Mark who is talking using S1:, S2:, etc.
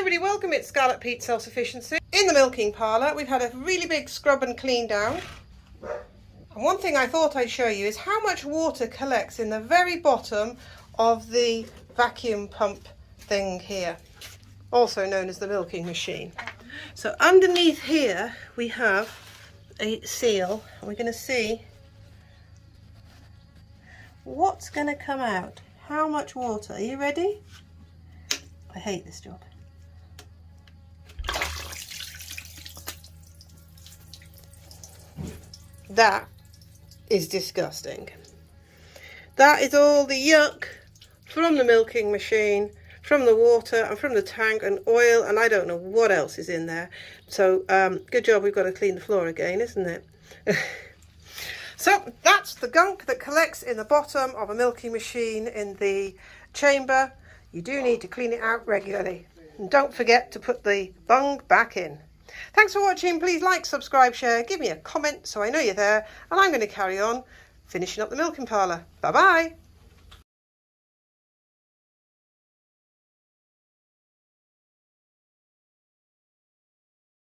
S1: everybody, welcome. It's Scarlet Pete Self-Sufficiency. In the milking parlour, we've had a really big scrub and clean down. And one thing I thought I'd show you is how much water collects in the very bottom of the vacuum pump thing here, also known as the milking machine. So underneath here we have a seal, and we're going to see what's going to come out. How much water? Are you ready? I hate this job. That is disgusting. That is all the yuck from the milking machine, from the water and from the tank and oil, and I don't know what else is in there. So good job we've got to clean the floor again, isn't it? So that's the gunk that collects in the bottom of a milking machine in the chamber. You do need to clean it out regularly. And don't forget to put the bung back in. Thanks for watching. Please like, subscribe, share, give me a comment so I know you're there. And I'm going to carry on finishing up the milking parlour. Bye-bye.